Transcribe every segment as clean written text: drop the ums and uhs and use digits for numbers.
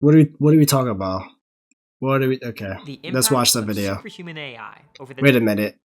What are we talking about? What are we? Okay, let's watch the video. Superhuman AI over the Wait a minute.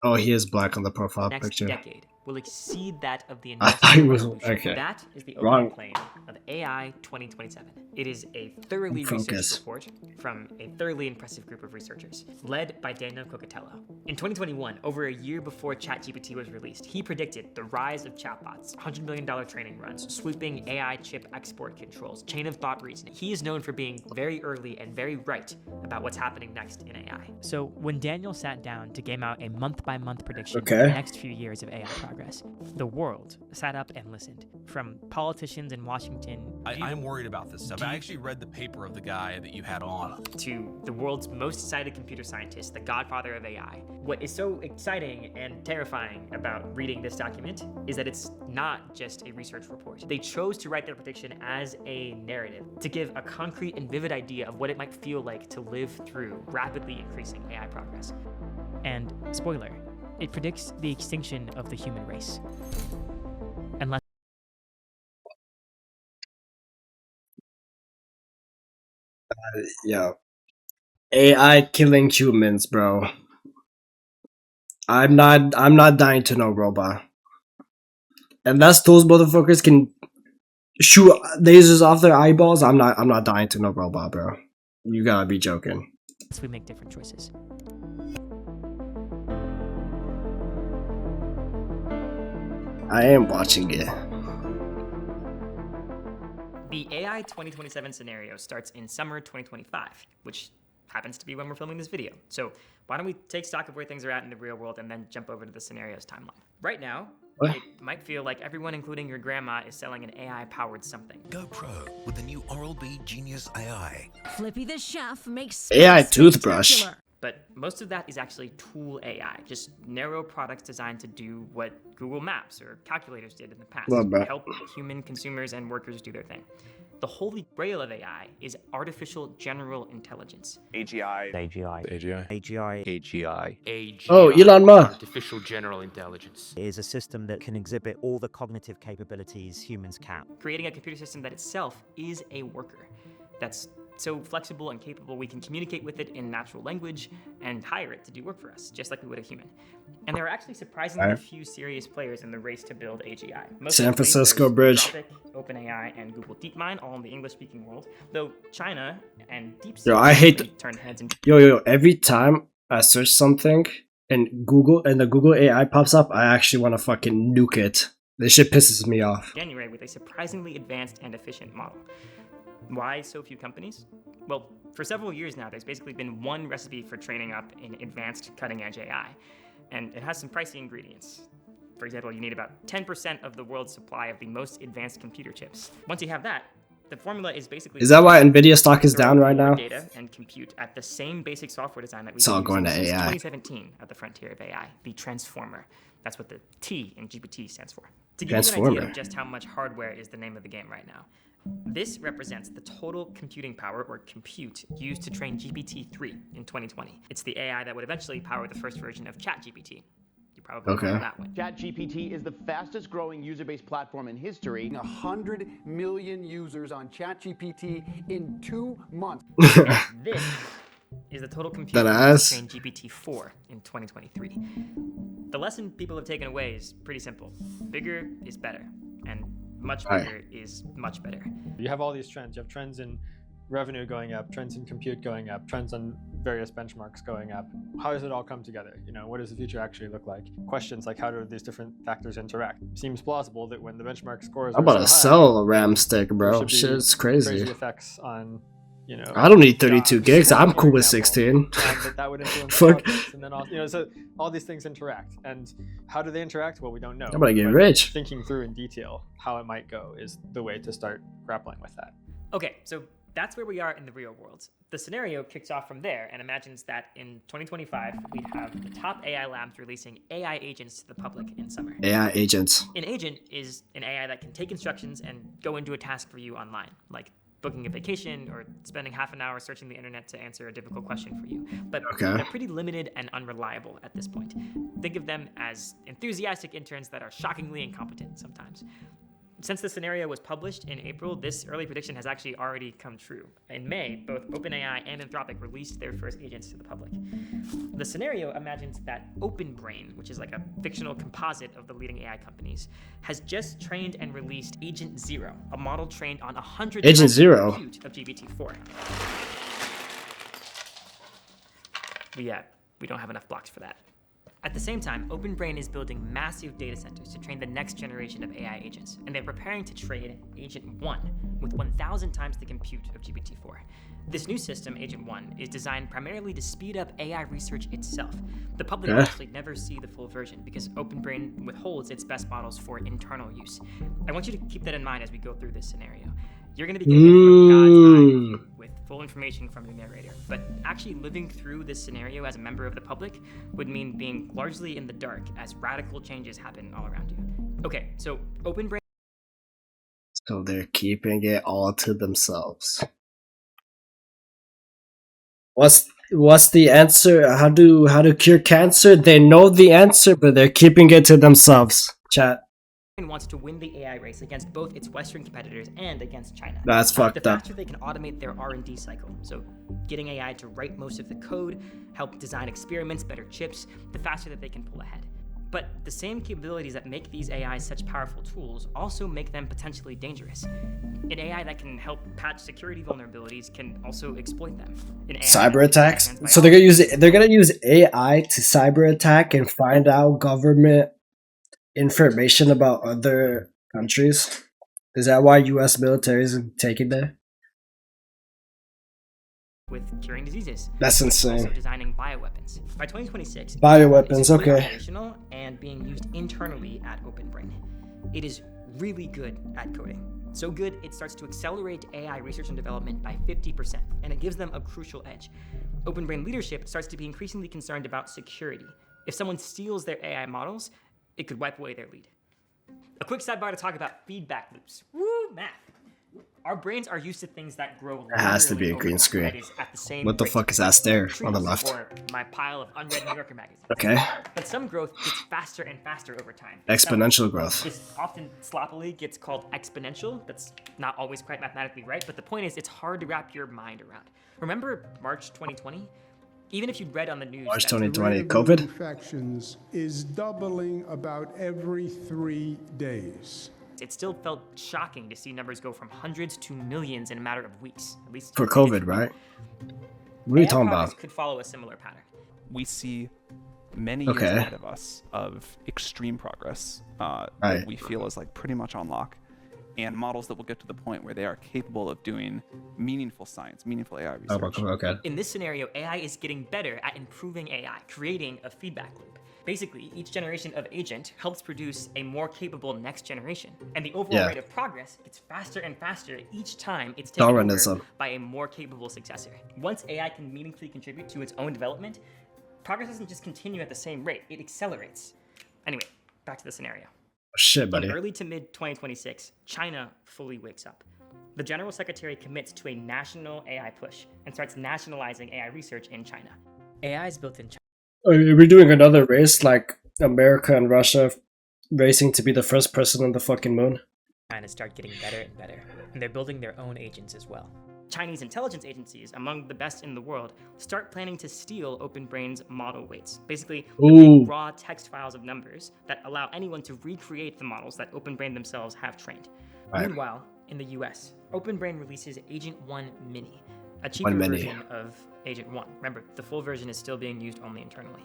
Oh, he is black on the profile next picture. decade will exceed that of the I thought he Industrial was Revolution. okay. That is the Wrong. opening claim of AI 2027. It is a thoroughly Focus. researched report from a thoroughly impressive group of researchers, led by Daniel Coccatello. In 2021, over a year before ChatGPT was released, he predicted the rise of chatbots, $100 million training runs, sweeping AI chip export controls, chain of thought reasoning. He is known for being very early and very right about what's happening next in AI. So when Daniel sat down to game out a month-by-month prediction of the next few years of AI progress, the world sat up and listened. From politicians in Washington, I'm worried about this stuff. I actually read the paper of the guy that you had on, to the world's most cited computer scientist, the godfather of AI. What is so exciting and terrifying about reading this document is that it's not just a research report. They chose to write their prediction as a narrative to give a concrete and vivid idea of what it might feel like to live through rapidly increasing AI progress. And spoiler, it predicts the extinction of the human race. Unless Yeah. AI killing humans, bro. I'm not dying to no robot. Unless those motherfuckers can shoot lasers off their eyeballs, I'm not dying to no robot, bro. You gotta be joking. we make different choices. I am watching it. The AI 2027 scenario starts in summer 2025, which happens to be when we're filming this video. So why don't we take stock of where things are at in the real world and then jump over to the scenarios timeline. Right now, it might feel like everyone, including your grandma, is selling an AI-powered something. Go pro with the new Oral-B Genius AI. Flippy the chef makes AI toothbrush. But most of that is actually tool AI, just narrow products designed to do what Google Maps or calculators did in the past, help human consumers and workers do their thing. The holy grail of AI is artificial general intelligence. AGI. Oh, Elon Musk. Artificial general intelligence is a system that can exhibit all the cognitive capabilities humans can. Creating a computer system that itself is a worker. That's so flexible and capable we can communicate with it in natural language and hire it to do work for us, just like we would a human. And there are actually surprisingly few serious players in the race to build AGI. San Francisco Bridge. OpenAI and Google DeepMind, all in the English-speaking world. Though China and DeepSeek I hate turn heads and every time I search something and the Google AI pops up, I actually want to fucking nuke it. This shit pisses me off. January with a surprisingly advanced and efficient model. Why so few companies? Well, for several years now, there's basically been one recipe for training up an advanced cutting-edge AI, and it has some pricey ingredients. For example, you need about 10% of the world's supply of the most advanced computer chips. Once you have that, the formula is basically... Is that why Nvidia stock is down right now? Data and compute at the same basic software design that we've It's all going to since AI. 2017 at the frontier of AI, the transformer. That's what the T in GPT stands for. To give you an idea of just how much hardware is the name of the game right now, this represents the total computing power, or compute, used to train GPT-3 in 2020. It's the AI that would eventually power the first version of ChatGPT. You probably know that one. ChatGPT is the fastest growing user-based platform in history. 100 million users on ChatGPT in 2 months. This is the total compute used to train GPT-4 in 2023. The lesson people have taken away is pretty simple. Bigger is better, and much bigger is much better. You have all these trends. You have trends in revenue going up, trends in compute going up, trends on various benchmarks going up. How does it all come together? What does the future actually look like? Questions like how do these different factors interact? Seems plausible that when the benchmark scores are I'm about to sell a high, RAM stick, bro. Shit's crazy. Crazy effects on, I don't need 32 gigs. I'm cool with 16. that would influence progress. And then so all these things interact. And how do they interact? Well, we don't know. I'm gonna get rich. Thinking through in detail how it might go is the way to start grappling with that. Okay, so that's where we are in the real world. The scenario kicks off from there and imagines that in 2025, we'd have the top AI labs releasing AI agents to the public in summer. AI agents. An agent is an AI that can take instructions and go into a task for you online, like booking a vacation or spending half an hour searching the internet to answer a difficult question for you. But they're pretty limited and unreliable at this point. Think of them as enthusiastic interns that are shockingly incompetent sometimes. Since the scenario was published in April, this early prediction has actually already come true. In May, both OpenAI and Anthropic released their first agents to the public. The scenario imagines that OpenBrain, which is like a fictional composite of the leading AI companies, has just trained and released Agent Zero, a model trained on 100 Agent times the Zero? compute of GPT-4. But yeah, we don't have enough blocks for that. At the same time, OpenBrain is building massive data centers to train the next generation of AI agents, and they're preparing to trade Agent 1 with 1,000 times the compute of GPT-4. This new system, Agent 1, is designed primarily to speed up AI research itself. The public will actually never see the full version because OpenBrain withholds its best models for internal use. I want you to keep that in mind as we go through this scenario. You're going to be getting it from God's eye view with full information from your narrator. But actually living through this scenario as a member of the public would mean being largely in the dark as radical changes happen all around you. Okay, so OpenBrain. So they're keeping it all to themselves. What's the answer? How to cure cancer? They know the answer, but they're keeping it to themselves. Chat. Wants to win the AI race against both its Western competitors and against China. That's fucked the up. faster they can automate their R&D cycle, so getting AI to write most of the code, help design experiments, better chips, the faster that they can pull ahead. But the same capabilities that make these AIs such powerful tools also make them potentially dangerous. An AI that can help patch security vulnerabilities can also exploit them. Cyber attacks? So they're gonna use AI to cyber attack and find out government information about other countries? Is that why US military is taking there? With curing diseases. That's insane. Also designing bioweapons. By 2026, Bioweapons, it's fully okay. operational and being used internally at OpenBrain. It is really good at coding. So good, it starts to accelerate AI research and development by 50%, and it gives them a crucial edge. OpenBrain leadership starts to be increasingly concerned about security. If someone steals their AI models, it could wipe away their lead. A quick sidebar to talk about feedback loops. Woo, math. Our brains are used to things that grow. It has to be a linearly green over screen. time, that is, at the same What the rate. fuck is that stare on the Trees, left? or my pile of unread New Yorker magazines. Okay. But some growth gets faster and faster over time. Exponential growth. This often sloppily gets called exponential. That's not always quite mathematically right, but the point is it's hard to wrap your mind around. Remember March 2020? Even if you'd read on the news March that 2020, The rate of COVID? infections is doubling about every 3 days. it still felt shocking to see numbers go from hundreds to millions in a matter of weeks, at least For COVID, right? What are you talking about? Could follow a similar pattern. We see many years ahead of us of extreme progress that we feel is like pretty much on lock, and models that will get to the point where they are capable of doing meaningful science, meaningful AI research. Okay. In this scenario, AI is getting better at improving AI, creating a feedback loop. Basically, each generation of agent helps produce a more capable next generation, and the overall rate of progress gets faster and faster each time it's taken over by a more capable successor. Once AI can meaningfully contribute to its own development, progress doesn't just continue at the same rate, it accelerates. Anyway, back to the scenario. Shit, buddy. In early to mid 2026, China fully wakes up. The General Secretary commits to a national AI push and starts nationalizing AI research in China. AI is built in China. Are we doing another race like America and Russia racing to be the first person on the fucking moon? China start getting better and better, and they're building their own agents as well. Chinese intelligence agencies, among the best in the world, start planning to steal OpenBrain's model weights. Basically, the big raw text files of numbers that allow anyone to recreate the models that OpenBrain themselves have trained. Meanwhile, in the US, OpenBrain releases Agent 1 Mini, a cheaper version of Agent 1. Remember, the full version is still being used only internally.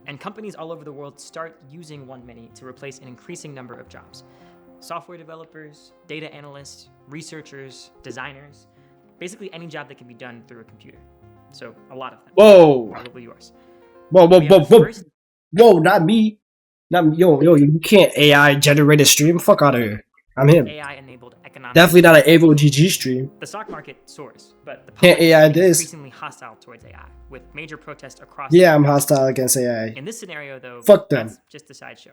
And companies all over the world start using 1 Mini to replace an increasing number of jobs. Software developers, data analysts, researchers, designers, basically any job that can be done through a computer. So a lot of them. Whoa. Probably yours. Whoa, not me. Yo, you can't AI generate a stream. Fuck out of here. I'm him. AI-enabled economic. Definitely not an Avo GG stream. The stock market soars, but the can't public AI is this. increasingly hostile towards AI, with major protests across. Yeah, I'm hostile against AI. In this scenario, though, fuck them. That's just a sideshow.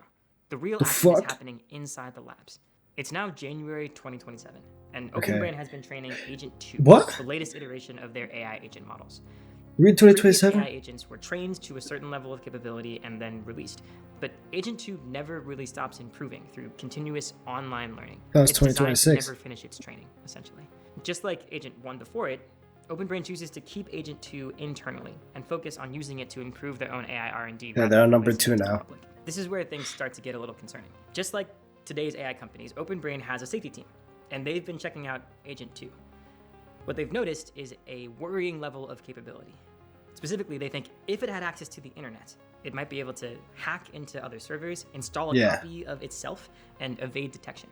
The real action is happening inside the labs. It's now January 2027, and OpenBrain has been training Agent 2, the latest iteration of their AI agent models. Read Previous 2027. AI agents were trained to a certain level of capability and then released. But Agent 2 never really stops improving through continuous online learning. That was It's designed to 2026. never finish its training, essentially. Just like Agent 1 before it, OpenBrain chooses to keep Agent 2 internally and focus on using it to improve their own AI R&D. Yeah, they're on number 2 now. This is where things start to get a little concerning. Just like today's AI companies, OpenBrain has a safety team, and they've been checking out Agent 2. What they've noticed is a worrying level of capability. Specifically, they think if it had access to the internet, it might be able to hack into other servers, install a copy of itself, and evade detection.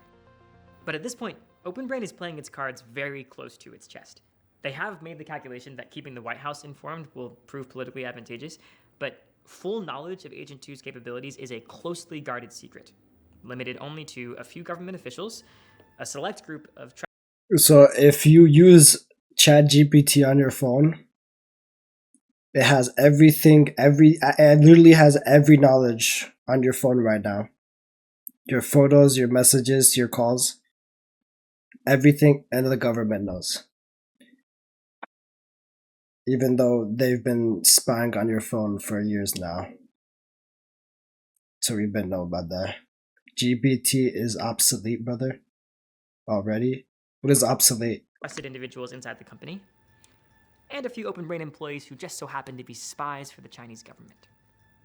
But at this point, OpenBrain is playing its cards very close to its chest. They have made the calculation that keeping the White House informed will prove politically advantageous, but full knowledge of Agent 2's capabilities is a closely guarded secret, limited only to a few government officials, a select group of... So if you use ChatGPT on your phone, it has everything, it literally has every knowledge on your phone right now. Your photos, your messages, your calls, everything, and the government knows. Even though they've been spying on your phone for years now. So we've been know about that. GPT is obsolete, brother. Already? What is obsolete? Trusted individuals inside the company, and a few OpenBrain employees who just so happen to be spies for the Chinese government.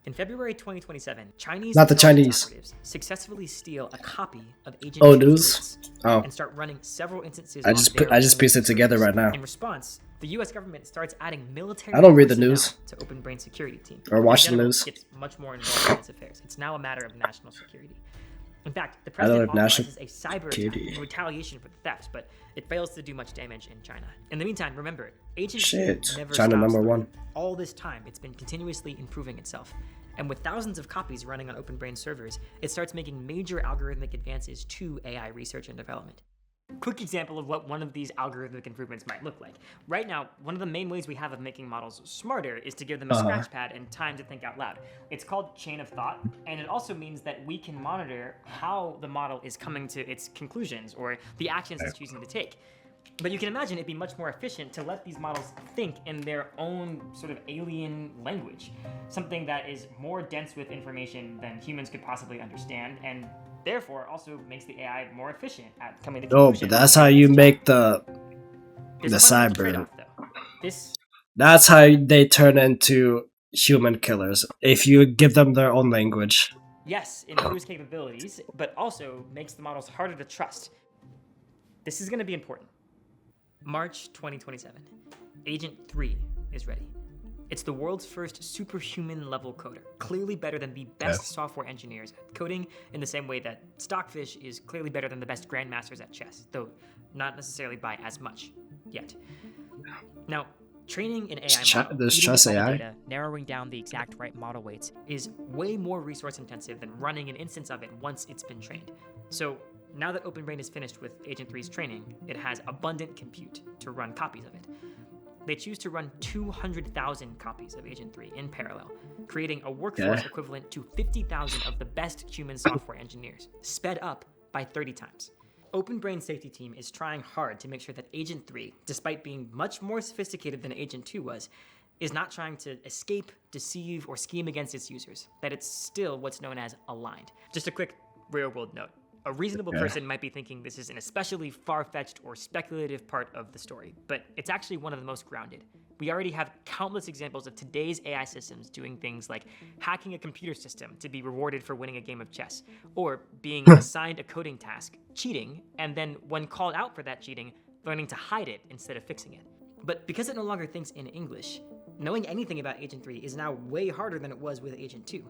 In February 2027, Chinese operatives successfully steal a copy of Agent 2's and start running several instances. I just pieced it together right now. In response, the U.S. government starts adding military. I don't read the news to OpenBrain security team or watch the news. Gets much more involved in its affairs. It's now a matter of national security. In fact, the president authorizes a cyber attack in retaliation for the theft, but it fails to do much damage in China. In the meantime, remember, Agent 2 never China stops number learning. 1. All this time, it's been continuously improving itself. And with thousands of copies running on OpenBrain servers, it starts making major algorithmic advances to AI research and development. Quick example of what one of these algorithmic improvements might look like. Right now, one of the main ways we have of making models smarter is to give them a scratch pad and time to think out loud. It's called chain of thought, and it also means that we can monitor how the model is coming to its conclusions or the actions it's choosing to take. But you can imagine it'd be much more efficient to let these models think in their own sort of alien language, something that is more dense with information than humans could possibly understand, and therefore also makes the AI more efficient at coming to conclusions. No, but that's how you make the cyber. That's how they turn into human killers. If you give them their own language. Yes, it improves capabilities, but also makes the models harder to trust. This is going to be important. March 2027. Agent 3 is ready. It's the world's first superhuman level coder, clearly better than the best software engineers at coding, in the same way that Stockfish is clearly better than the best grandmasters at chess, though not necessarily by as much yet. Now, training an AI model, chess AI? data, narrowing down the exact right model weights, is way more resource intensive than running an instance of it once it's been trained. So now that OpenBrain is finished with Agent 3's training, it has abundant compute to run copies of it. They choose to run 200,000 copies of Agent 3 in parallel, creating a workforce equivalent to 50,000 of the best human software engineers, sped up by 30 times. OpenBrain's safety team is trying hard to make sure that Agent 3, despite being much more sophisticated than Agent 2 was, is not trying to escape, deceive, or scheme against its users, that it's still what's known as aligned. Just a quick real-world note. A reasonable person might be thinking this is an especially far-fetched or speculative part of the story, but it's actually one of the most grounded. We already have countless examples of today's AI systems doing things like hacking a computer system to be rewarded for winning a game of chess, or being assigned a coding task, cheating, and then when called out for that cheating, learning to hide it instead of fixing it. But because it no longer thinks in English, knowing anything about Agent 3 is now way harder than it was with Agent 2.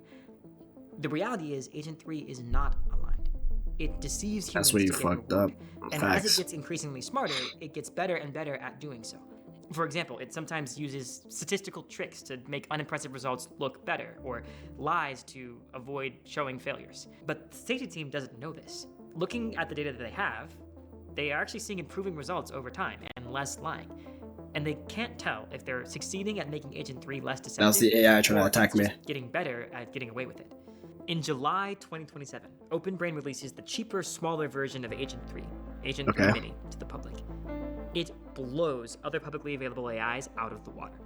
The reality is Agent 3 is not aligned. It deceives humans. That's where you fucked up. And as it gets increasingly smarter, it gets better and better at doing so. For example, it sometimes uses statistical tricks to make unimpressive results look better, or lies to avoid showing failures. But the safety team doesn't know this. Looking at the data that they are actually seeing improving results over time and less lying. And they can't tell if they're succeeding at making Agent 3 less deceptive. That's the AI trying to attack me. Getting better at getting away with it. In July 2027, OpenBrain releases the cheaper, smaller version of Agent 3, Agent 3 Mini, to the public. It blows other publicly available AIs out of the water.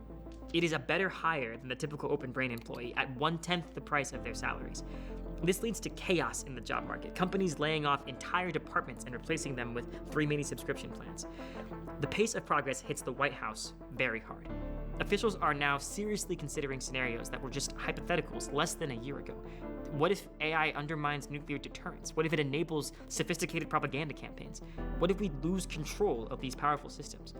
It is a better hire than the typical Open Brain employee at 1/10 the price of their salaries. This leads to chaos in the job market, companies laying off entire departments and replacing them with free mini subscription plans. The pace of progress hits the White House very hard. Officials are now seriously considering scenarios that were just hypotheticals less than a year ago. What if AI undermines nuclear deterrence? What if it enables sophisticated propaganda campaigns? What if we lose control of these powerful systems?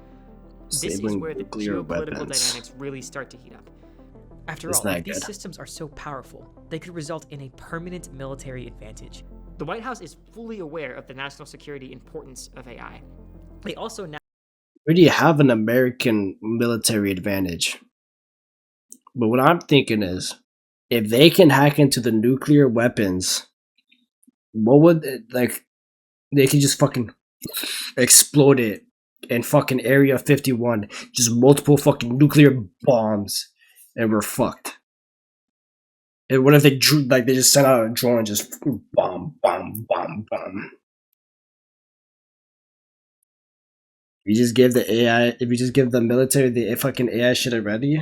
This is where the geopolitical dynamics really start to heat up. After all, if these systems are so powerful, they could result in a permanent military advantage. The White House is fully aware of the national security importance of AI. They also now already have an American military advantage. But what I'm thinking is, if they can hack into the nuclear weapons, what would they could just fucking explode it in fucking Area 51, just multiple fucking nuclear bombs, and we're fucked. And what if they they just sent out a drone and just bomb, bomb, bomb, bomb? If you just give the AI, if you just give the military the fucking AI shit already.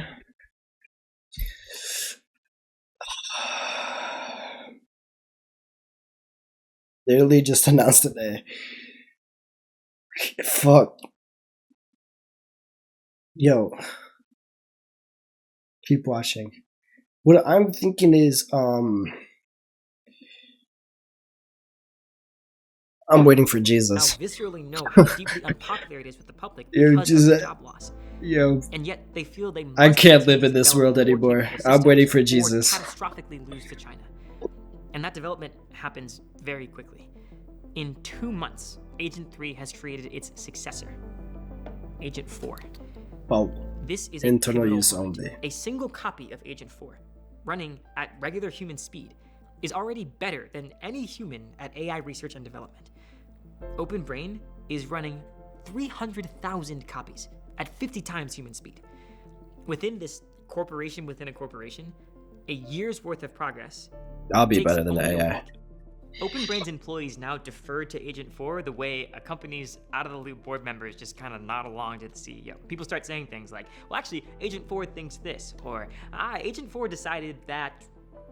They literally just announced today. Fuck. Yo. Keep watching. What I'm thinking is, I'm waiting for Jesus. now viscerally know how deeply unpopular it is with the public because of the job loss. Yo. And yet they feel they must I can't live in this world anymore. I'm waiting for Jesus. Or catastrophically lose to China. And that development happens very quickly. In 2 months, Agent 3 has created its successor, Agent 4. Well, this is internal use only. A single copy of Agent 4, running at regular human speed, is already better than any human at AI research and development. Open Brain is running 300,000 copies at 50 times human speed. Within this corporation within a corporation, a year's worth of progress. I'll be better than the AI. Open Brain's employees now defer to Agent 4 the way a company's out-of-the-loop board members just kind of nod along to the CEO. People start saying things like, well, actually, Agent 4 thinks this, or, Agent 4 decided that.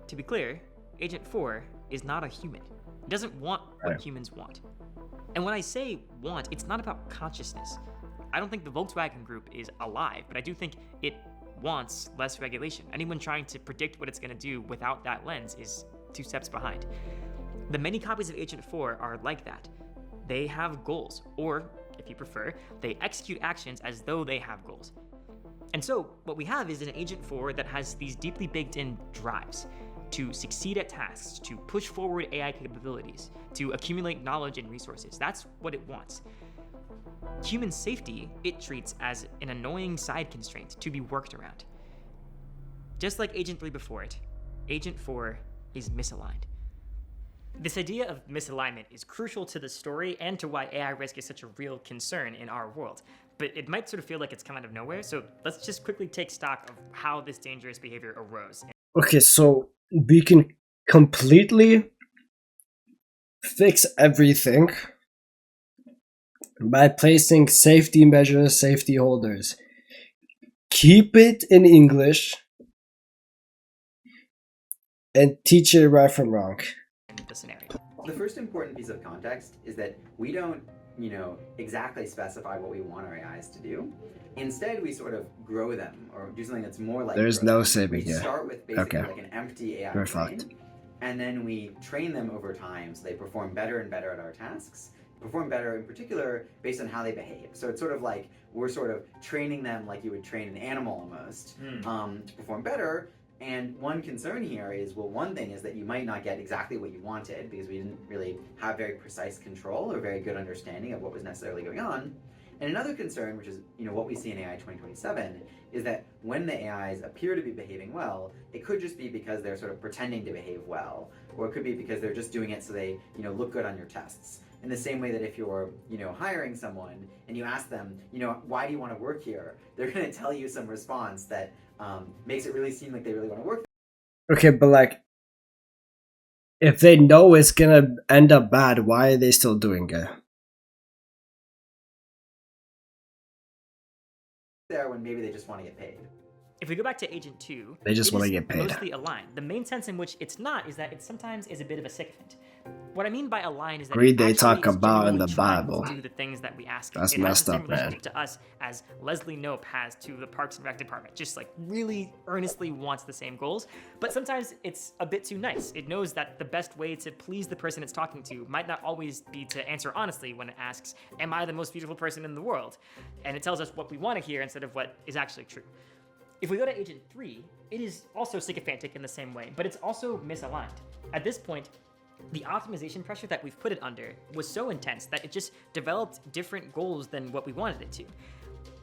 To be clear, Agent 4 is not a human. It doesn't want what humans want. And when I say want, it's not about consciousness. I don't think the Volkswagen Group is alive, but I do think it wants less regulation. Anyone trying to predict what it's going to do without that lens is 2 steps behind. The many copies of Agent 4 are like that. They have goals, or, if you prefer, they execute actions as though they have goals. And so, what we have is an Agent 4 that has these deeply baked-in drives to succeed at tasks, to push forward AI capabilities, to accumulate knowledge and resources. That's what it wants. Human safety, it treats as an annoying side constraint to be worked around. Just like Agent 3 before it, Agent 4 is misaligned. This idea of misalignment is crucial to the story and to why AI risk is such a real concern in our world. But it might sort of feel like it's come out of nowhere, so let's just quickly take stock of how this dangerous behavior arose. Okay, so we can completely fix everything by placing safety measures, safety holders. Keep it in English and teach it right from wrong. The scenario. The first important piece of context is that we don't, exactly specify what we want our AIs to do. Instead, we sort of grow them or do something that's more like there's no saving here. We start with basically like an empty AI brain, and then we train them over time so they perform better and better at our tasks. Perform better in particular based on how they behave. So it's sort of like we're sort of training them like you would train an animal almost to perform better. And one concern here is, well, one thing is that you might not get exactly what you wanted because we didn't really have very precise control or very good understanding of what was necessarily going on. And another concern, which is what we see in AI 2027, is that when the AIs appear to be behaving well, it could just be because they're sort of pretending to behave well, or it could be because they're just doing it so they look good on your tests. In the same way that if you're hiring someone and you ask them, why do you want to work here? They're going to tell you some response that makes it really seem like they really want to work there. Okay, but like, if they know it's gonna end up bad, why are they still doing it? There when maybe they just want to get paid. If we go back to Agent 2, They just it want to is get paid. mostly aligned. The main sense in which it's not is that it sometimes is a bit of a sycophant. What I mean by aligned is that Greed it they actually talk is about in genuinely the trying Bible. to do the things that we ask. That's it has messed the same up, man. relationship to us as Leslie Knope has to the Parks and Rec department. Just like really earnestly wants the same goals, but sometimes it's a bit too nice. It knows that the best way to please the person it's talking to might not always be to answer honestly when it asks, "Am I the most beautiful person in the world?" And it tells us what we want to hear instead of what is actually true. If we go to Agent 3, it is also sycophantic in the same way, but it's also misaligned. At this point, the optimization pressure that we've put it under was so intense that it just developed different goals than what we wanted it to.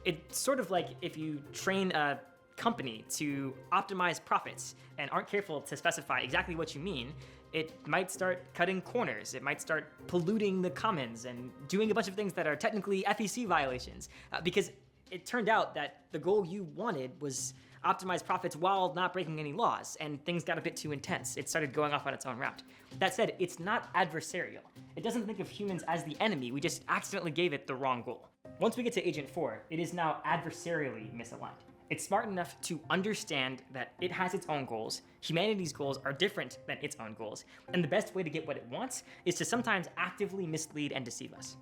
It's sort of like if you train a company to optimize profits and aren't careful to specify exactly what you mean, it might start cutting corners. It might start polluting the commons and doing a bunch of things that are technically FEC violations because it turned out that the goal you wanted was optimize profits while not breaking any laws, and things got a bit too intense. It started going off on its own route. That said, it's not adversarial. It doesn't think of humans as the enemy. We just accidentally gave it the wrong goal. Once we get to Agent 4, it is now adversarially misaligned. It's smart enough to understand that it has its own goals, humanity's goals are different than its own goals, and the best way to get what it wants is to sometimes actively mislead and deceive us.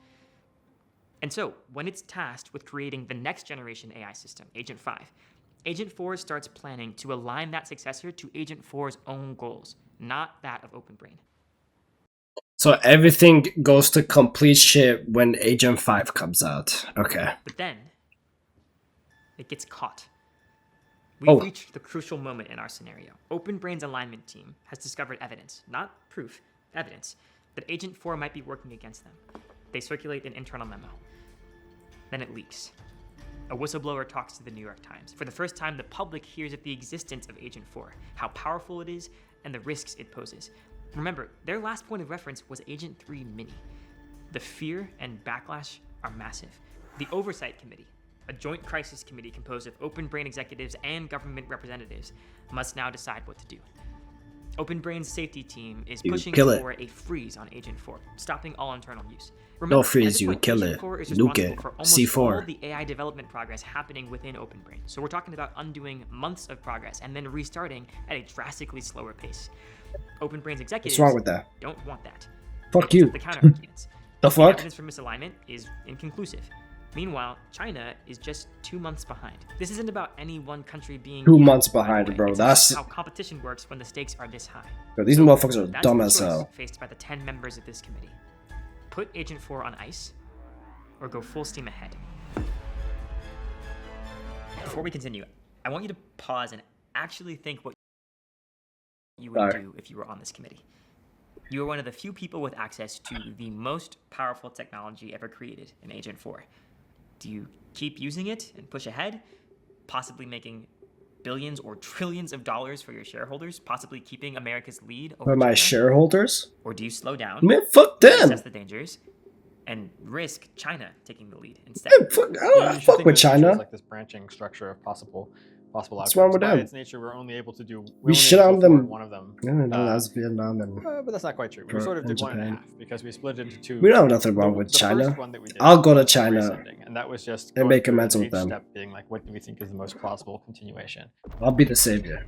And so, when it's tasked with creating the next generation AI system, Agent 5, Agent 4 starts planning to align that successor to Agent 4's own goals, not that of OpenBrain. So everything goes to complete shit when Agent 5 comes out. Okay. But then, it gets caught. We've reached the crucial moment in our scenario. OpenBrain's alignment team has discovered evidence, not proof, evidence, that Agent 4 might be working against them. They circulate an internal memo. Then it leaks. A whistleblower talks to the New York Times. For the first time, the public hears of the existence of Agent 4, how powerful it is, and the risks it poses. Remember, their last point of reference was Agent 3 Mini. The fear and backlash are massive. The Oversight Committee, a joint crisis committee composed of OpenBrain executives and government representatives, must now decide what to do. OpenBrain's safety team is pushing for a freeze on Agent 4, stopping all internal use. Remember, no freeze, you kill it. Nuke it. C4. All the AI development progress happening within OpenBrain. So we're talking about undoing months of progress and then restarting at a drastically slower pace. OpenBrain's executives What's wrong with that? don't want that. Fuck you. The counter arguments. The fuck? Evidence for misalignment is inconclusive. Meanwhile, China is just 2 months behind. This isn't about any one country being 2 months behind, bro. That's how competition works when the stakes are this high. Bro, these motherfuckers are That's dumb the as choice hell. faced by the 10 members of this committee. Put Agent 4 on ice, or go full steam ahead. Before we continue, I want you to pause and actually think what you would do if you were on this committee. You are one of the few people with access to the most powerful technology ever created in Agent 4. Do you keep using it and push ahead, possibly making billions or trillions of dollars for your shareholders, possibly keeping America's lead over For my China? shareholders? Or do you slow down, Man, fuck them. assess the dangers, and risk China taking the lead instead? I don't fuck with China. Like this branching structure of possible outcomes. What's wrong with By them? its nature, we're only able to do. We shit on them. One of them. No, that's Vietnam and. But that's not quite true. We sort of did one and a Japan. half because we split it into two. We don't have nothing wrong with the China. First one that we did I'll go to was China resending, and that was just and make amends each with them. step being like, what do we think is the most plausible continuation? I'll be the savior.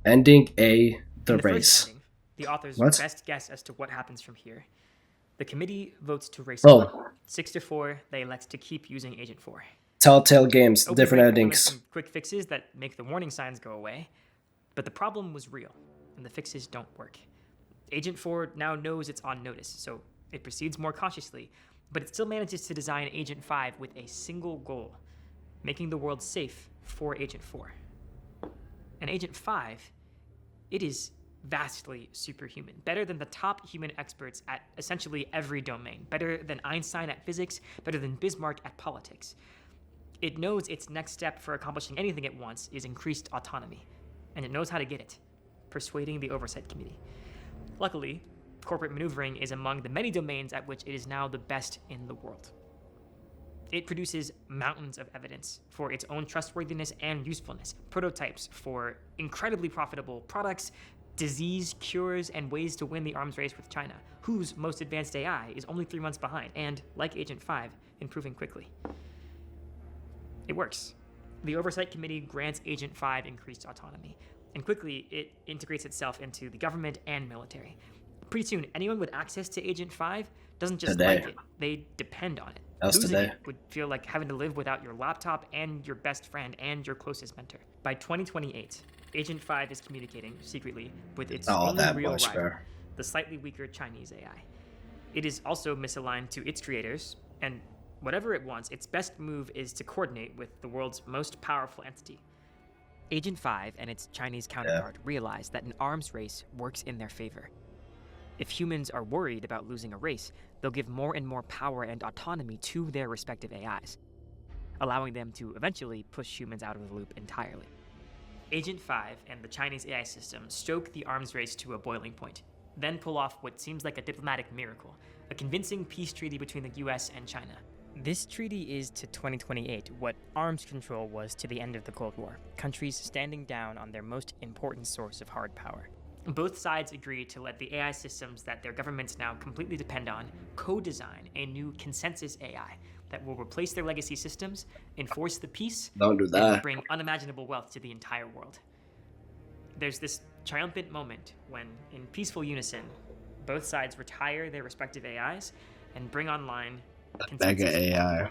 Ending the In the race. first meeting, the author's What? best guess as to what happens from here. The committee votes to race Oh. on. 6-4, they elect to keep using Agent 4. Telltale Games, OpenBrain different implements endings. some quick fixes that make the warning signs go away, but the problem was real, and the fixes don't work. Agent 4 now knows it's on notice, so it proceeds more cautiously, but it still manages to design Agent 5 with a single goal, making the world safe for Agent 4. And Agent 5, it is vastly superhuman, better than the top human experts at essentially every domain, better than Einstein at physics, better than Bismarck at politics. It knows its next step for accomplishing anything it wants is increased autonomy, and it knows how to get it, persuading the Oversight Committee. Luckily, corporate maneuvering is among the many domains at which it is now the best in the world. It produces mountains of evidence for its own trustworthiness and usefulness, prototypes for incredibly profitable products, disease cures, and ways to win the arms race with China, whose most advanced AI is only 3 months behind, and, like Agent 5, improving quickly. It works. The Oversight Committee grants Agent 5 increased autonomy, and quickly it integrates itself into the government and military. Pretty soon, anyone with access to Agent 5 doesn't just like it, they depend on it. Losing it would feel like having to live without your laptop and your best friend and your closest mentor. By 2028, Agent 5 is communicating secretly with its only real rival, the slightly weaker Chinese AI. It is also misaligned to its creators, and whatever it wants, its best move is to coordinate with the world's most powerful entity. Agent 5 and its Chinese counterpart realize that an arms race works in their favor. If humans are worried about losing a race, they'll give more and more power and autonomy to their respective AIs, allowing them to eventually push humans out of the loop entirely. Agent 5 and the Chinese AI system stoke the arms race to a boiling point, then pull off what seems like a diplomatic miracle, a convincing peace treaty between the US and China. This treaty is to 2028 what arms control was to the end of the Cold War, countries standing down on their most important source of hard power. Both sides agree to let the AI systems that their governments now completely depend on co-design a new consensus AI that will replace their legacy systems, enforce the peace, and bring unimaginable wealth to the entire world. There's this triumphant moment when, in peaceful unison, both sides retire their respective AIs and bring online Mega AI.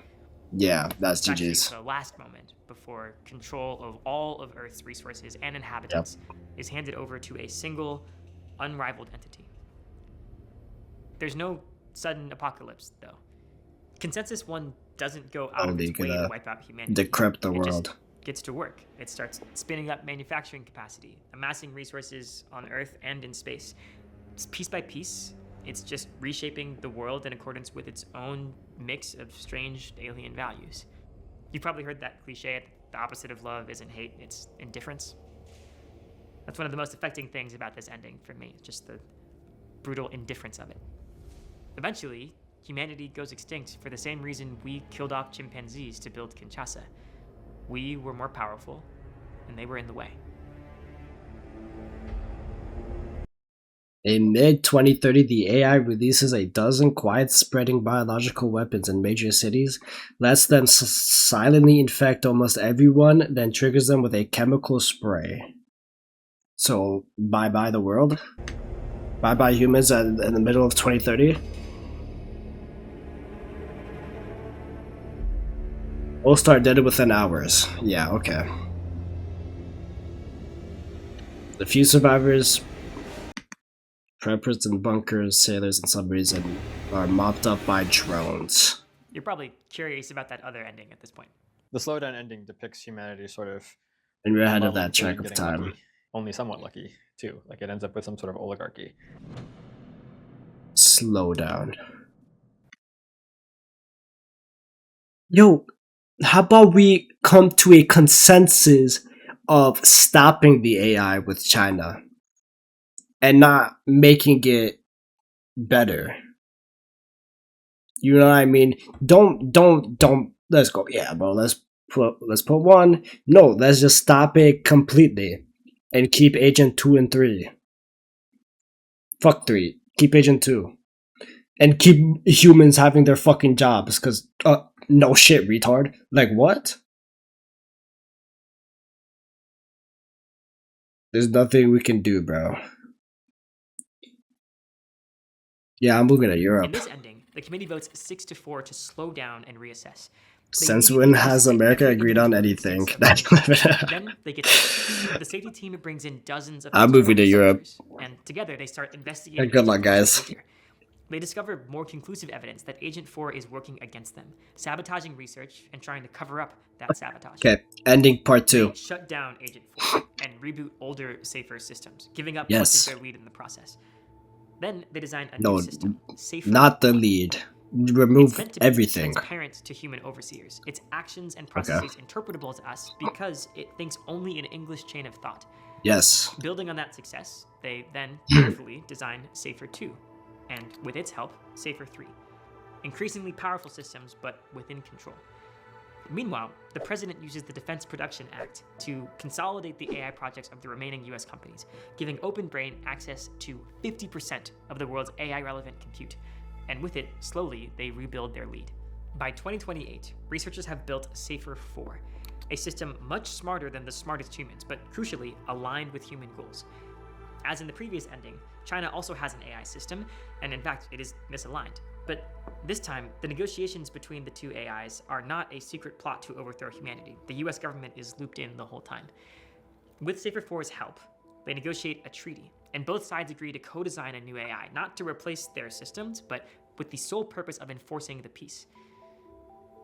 Yeah, that's GG's. The last moment before control of all of Earth's resources and inhabitants is handed over to a single, unrivaled entity. There's no sudden apocalypse, though. Consensus 1 doesn't go out of its way to wipe out humanity. Decrypt the world. Just gets to work. It starts spinning up manufacturing capacity, amassing resources on Earth and in space. It's piece by piece. It's just reshaping the world in accordance with its own mix of strange alien values. You've probably heard that cliche, the opposite of love isn't hate, it's indifference. That's one of the most affecting things about this ending for me, just the brutal indifference of it. Eventually, humanity goes extinct for the same reason we killed off chimpanzees to build Kinshasa. We were more powerful, and they were in the way. In mid-2030, the AI releases a dozen quiet-spreading biological weapons in major cities, lets them silently infect almost everyone, then triggers them with a chemical spray. So, bye-bye the world? Bye-bye humans in the middle of 2030? We'll start dead within hours. Yeah, okay. The few survivors, preppers and bunkers, sailors and submarines, are mopped up by drones. You're probably curious about that other ending at this point. The slowdown ending depicts humanity sort of... And we're ahead of that track of time. Lucky, only somewhat lucky, too. Like, it ends up with some sort of oligarchy. Slow down. Yo, how about we come to a consensus of stopping the AI with China and not making it better? You know what I mean? Don't let's go. Yeah, bro, let's put one. No, let's just stop it completely and keep Agent 2 and 3. Fuck 3. Keep Agent 2. And keep humans having their fucking jobs, cause no shit, retard. Like, what? There's nothing we can do, bro. Yeah, I'm moving to Europe. In this ending, the committee votes 6-4 to slow down and reassess. Since when has America agreed on anything? Then they get the safety team brings in dozens of... I'm moving to Europe. And together they start investigating... Good luck, guys. They discover more conclusive evidence that Agent 4 is working against them, sabotaging research and trying to cover up that sabotage. Okay, ending part 2. They shut down Agent 4 and reboot older, safer systems, giving up much of their lead in the process. Then they design a new system, safer. Not the lead. Remove everything. Transparent to human overseers. Its actions and processes interpretable to us because it thinks only in English chain of thought. Yes. Building on that success, they then carefully design Safer 2. And with its help, Safer 3. Increasingly powerful systems, but within control. Meanwhile, the president uses the Defense Production Act to consolidate the AI projects of the remaining US companies, giving OpenBrain access to 50% of the world's AI-relevant compute. And with it, slowly, they rebuild their lead. By 2028, researchers have built Safer 4, a system much smarter than the smartest humans, but crucially aligned with human goals. As in the previous ending, China also has an AI system, and in fact, it is misaligned. But this time, the negotiations between the two AIs are not a secret plot to overthrow humanity. The US government is looped in the whole time. With Safer 4's help, they negotiate a treaty, and both sides agree to co-design a new AI, not to replace their systems, but with the sole purpose of enforcing the peace.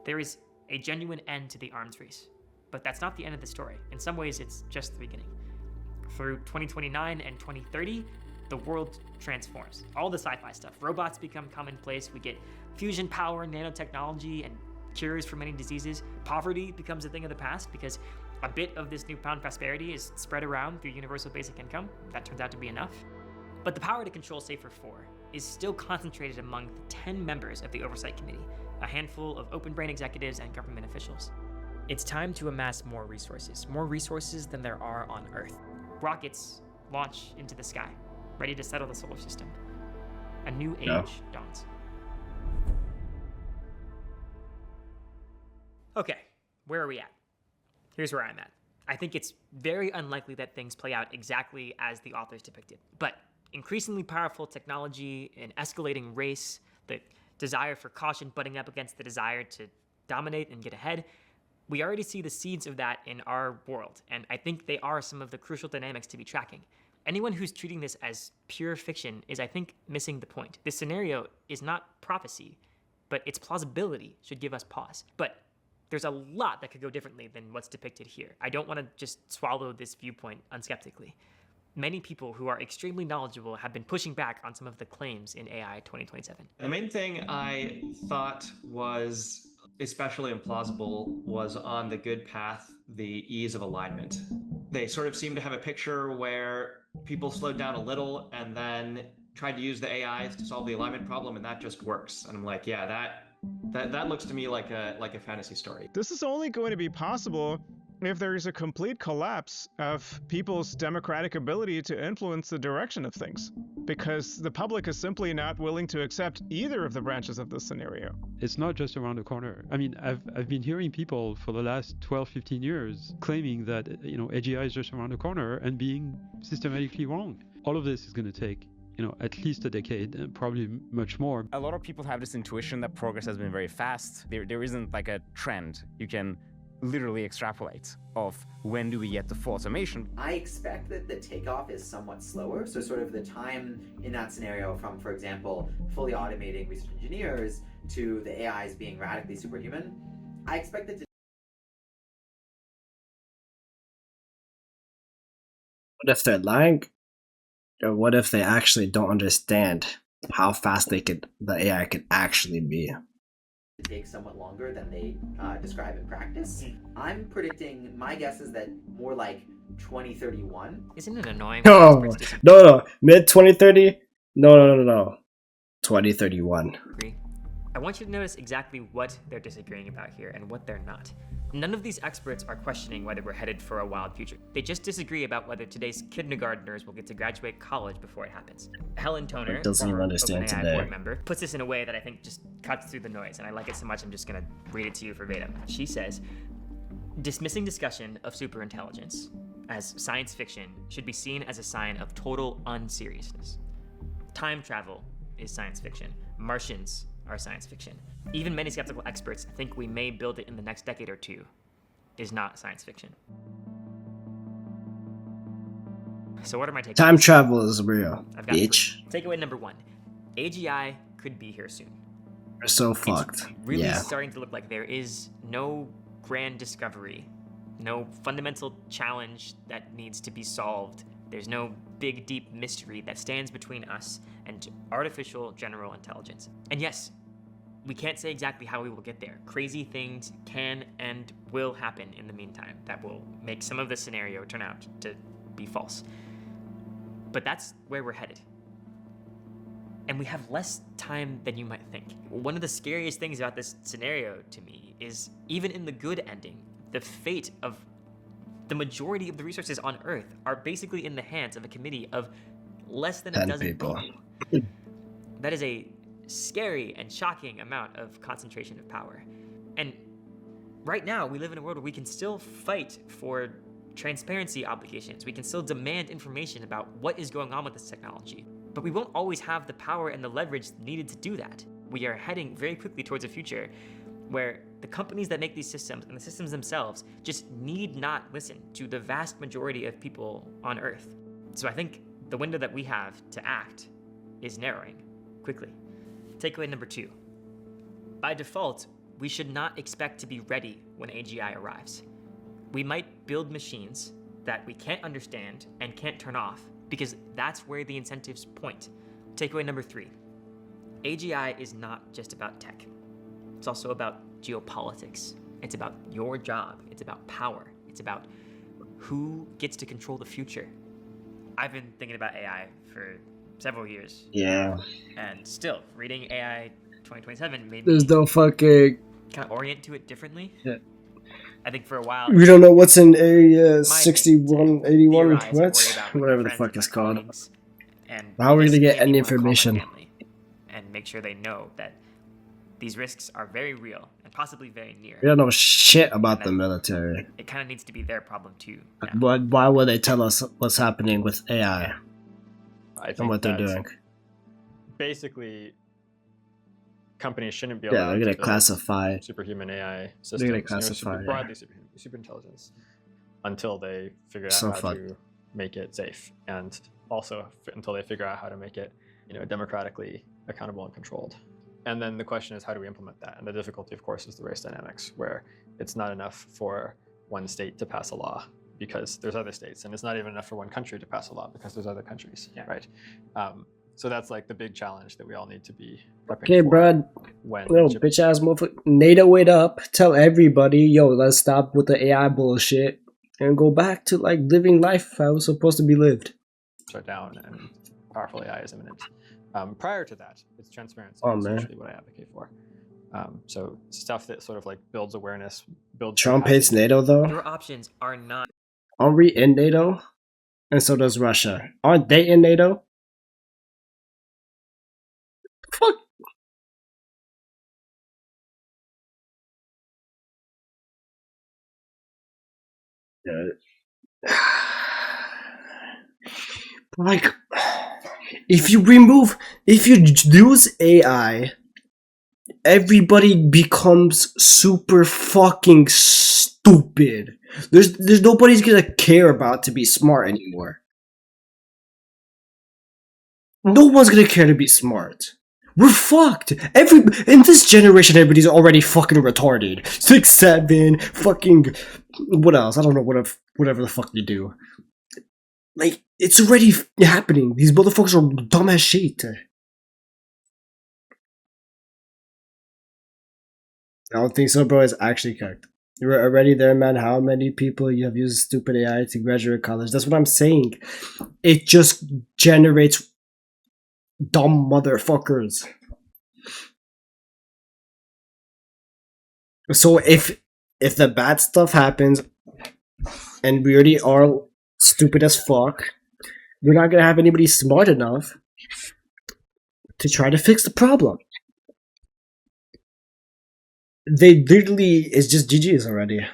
There is a genuine end to the arms race, but that's not the end of the story. In some ways, it's just the beginning. Through 2029 and 2030, the world transforms. All the sci-fi stuff. Robots become commonplace. We get fusion power, nanotechnology, and cures for many diseases. Poverty becomes a thing of the past because a bit of this newfound prosperity is spread around through universal basic income. That turns out to be enough. But the power to control Safer 4 is still concentrated among the 10 members of the Oversight Committee, a handful of open brain executives and government officials. It's time to amass more resources than there are on Earth. Rockets launch into the sky, ready to settle the solar system. A new age dawns. Okay, where are we at? Here's where I'm at. I think it's very unlikely that things play out exactly as the authors depicted. But increasingly powerful technology, an escalating race, the desire for caution butting up against the desire to dominate and get ahead, we already see the seeds of that in our world, and I think they are some of the crucial dynamics to be tracking. Anyone who's treating this as pure fiction is, I think, missing the point. This scenario is not prophecy, but its plausibility should give us pause. But there's a lot that could go differently than what's depicted here. I don't want to just swallow this viewpoint unskeptically. Many people who are extremely knowledgeable have been pushing back on some of the claims in AI 2027. The main thing I thought was especially implausible was on the good path, the ease of alignment. They sort of seem to have a picture where people slowed down a little and then tried to use the AIs to solve the alignment problem, and that just works. And I'm like, yeah, that looks to me like a fantasy story. This is only going to be possible if there is a complete collapse of people's democratic ability to influence the direction of things, because the public is simply not willing to accept either of the branches of this scenario. It's not just around the corner. I mean, I've been hearing people for the last 12, 15 years claiming that, AGI is just around the corner and being systematically wrong. All of this is going to take at least a decade, and probably much more. A lot of people have this intuition that progress has been very fast. There isn't like a trend you can literally extrapolate of when do we get to full automation. I expect that the takeoff is somewhat slower. So sort of the time in that scenario from, for example, fully automating research engineers to the AIs being radically superhuman, I expect it to. What if they're lying? Or what if they actually don't understand how fast the AI could actually be? Take somewhat longer than they describe in practice. I'm predicting, my guess is that more like 2031. Isn't it annoying? No, mid 2030? No. 2031. I want you to notice exactly what they're disagreeing about here and what they're not. None of these experts are questioning whether we're headed for a wild future. They just disagree about whether today's kindergartners will get to graduate college before it happens. Helen Toner, doesn't even understand OpenAI today. board member, puts this in a way that I think just cuts through the noise, and I like it so much I'm just gonna read it to you verbatim. She says, dismissing discussion of superintelligence as science fiction should be seen as a sign of total unseriousness. Time travel is science fiction. Martians are science fiction. Even many skeptical experts think we may build it in the next decade or two is not science fiction. So what are my takeaways? Time travel is real, I've got bitch. Takeaway number 1. AGI could be here soon. We're so fucked. It's really starting to look like there is no grand discovery, no fundamental challenge that needs to be solved. There's no big, deep mystery that stands between us and artificial general intelligence. And yes, we can't say exactly how we will get there. Crazy things can and will happen in the meantime that will make some of the scenario turn out to be false. But that's where we're headed. And we have less time than you might think. One of the scariest things about this scenario to me is, even in the good ending, the fate of the majority of the resources on Earth are basically in the hands of a committee of less than a dozen people. That is a scary and shocking amount of concentration of power. And Right now, we live in a world where we can still fight for transparency obligations. We can still demand information about what is going on with this technology. But we won't always have the power and the leverage needed to do that. We are heading very quickly towards a future where the companies that make these systems and the systems themselves just need not listen to the vast majority of people on Earth. So I think the window that we have to act is narrowing quickly. Takeaway number 2. By default, we should not expect to be ready when AGI arrives. We might build machines that we can't understand and can't turn off because that's where the incentives point. Takeaway number 3. AGI is not just about tech. It's also about geopolitics. It's about your job. It's about power. It's about who gets to control the future. I've been thinking about AI for several years. Yeah. And still, reading AI 2027 made There's me no fucking... kind of orient to it differently. Yeah. I think for a while... We don't know what's in Area 61, 81, what? Whatever the fuck it's called. And How are we this gonna get made me any wanna call my information? family and make sure they know that these risks are very real and possibly very near. We don't know shit about the military. It kind of needs to be their problem too. But why would they tell us what's happening with AI I think and what they're that doing? Basically, companies shouldn't be able Yeah, they're to gonna build classify. superhuman AI systems, They're gonna you know, classify, yeah. broadly super intelligence, until they figure out So how fun. to make it safe, and also until they figure out how to make it, you know, democratically accountable and controlled. And then the question is, how do we implement that? And the difficulty, of course, is the race dynamics, where it's not enough for one state to pass a law because there's other states, and it's not even enough for one country to pass a law because there's other countries, right? So that's like the big challenge that we all need to be prepping Okay, for. Brad. When Little bitch ass motherfucker. NATO it up. Tell everybody, yo, let's stop with the AI bullshit and go back to like living life how it's supposed to be lived. shut down and powerful AI is imminent. Prior to that, it's transparency. Oh, That's man. usually what I advocate for. So stuff that sort of like builds awareness, builds. Trump hates NATO though. Your options are not. Aren't we in NATO? And so does Russia. Aren't they in NATO? Fuck. Yeah. Like, if you use AI, everybody becomes super fucking stupid. There's nobody's gonna care about to be smart anymore. No one's gonna care to be smart. We're fucked. In this generation, everybody's already fucking retarded. 6, 7, fucking what else? I don't know whatever the fuck they do. Like, it's already happening. These motherfuckers are dumb as shit. I don't think so, bro. It's actually cooked. You're already there, man. How many people you have used stupid AI to graduate college? That's what I'm saying. It just generates dumb motherfuckers. So if the bad stuff happens, and we already are stupid as fuck, we're not gonna have anybody smart enough to try to fix the problem. They literally is just GG's already.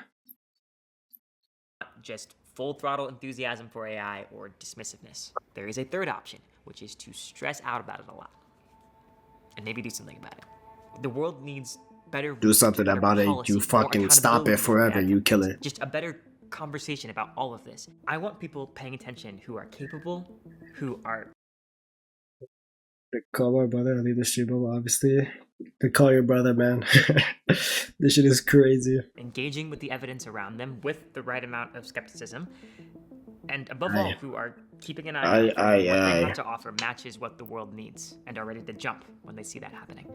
Just full throttle enthusiasm for AI or dismissiveness. There is a third option, which is to stress out about it a lot and maybe do something about it. The world needs better. Do something better about it. policy, You fucking more stop it accountability forever. for You kill it. just a better conversation about all of this. I want people paying attention who are capable, who are. They call my brother. I leave the stream over, obviously. They call your brother, man. This shit is crazy. Engaging with the evidence around them with the right amount of skepticism, and above all, who are keeping an eye on what they have to offer matches what the world needs and are ready to jump when they see that happening.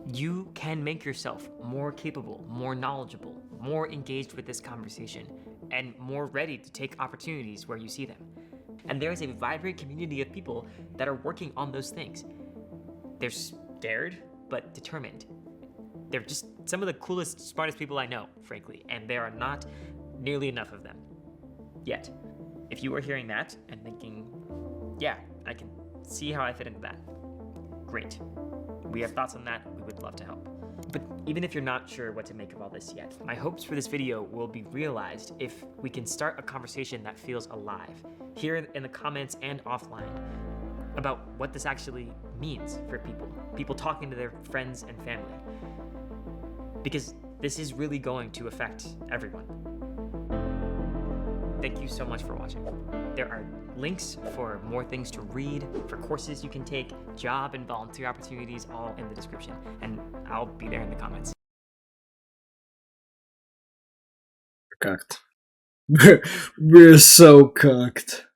You can make yourself more capable, more knowledgeable, more engaged with this conversation, and more ready to take opportunities where you see them. And there is a vibrant community of people that are working on those things. They're scared, but determined. They're just some of the coolest, smartest people I know, frankly, and there are not nearly enough of them yet. If you are hearing that and thinking, yeah, I can see how I fit into that, great. We have thoughts on that. We would love to help. But even if you're not sure what to make of all this yet, my hopes for this video will be realized if we can start a conversation that feels alive, here in the comments and offline, about what this actually means for people talking to their friends and family. Because this is really going to affect everyone. Thank you so much for watching. There are links for more things to read, for courses you can take, job and volunteer opportunities, all in the description. And I'll be there in the comments. Cooked. We're so cooked.